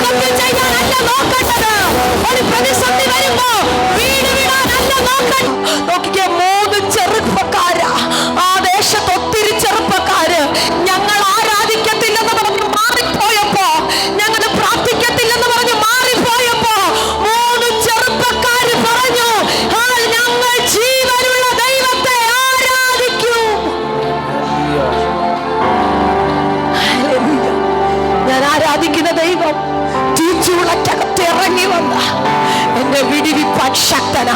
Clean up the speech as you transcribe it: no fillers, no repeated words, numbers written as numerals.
ആത്മഹത്യ ചെയ്യാനല്ല നോക്കേണ്ടത്. ഒരു പ്രതിസന്ധി വരുമ്പോ വീട് വിടാനല്ല നോക്കേണ്ടത്. നോക്കിക്കേ, 3 ചെറുപ്പക്കാര്, ആ ദേശത്ത് ഒത്തിരി ചെറുപ്പക്കാര് ഞങ്ങൾ ആരാധിക്കത്തില്ലെന്ന് പറഞ്ഞ് മാറിപ്പോയപ്പോ, ഞങ്ങൾ പ്രാർത്ഥിക്കത്തില്ലെന്ന് പറഞ്ഞ് മാറിപ്പോയപ്പോ 3 ചെറുപ്പക്കാര് പറഞ്ഞു, ഞങ്ങൾ ജീവനുള്ള ദൈവത്തെ ആരാധിക്കും. ഞാൻ ആരാധിക്കുന്ന ദൈവം തീച്ചുളക്കകത്ത് ഇറങ്ങി വന്ന എന്നെ വിടിവിപ്പാൻ ശക്തനാ.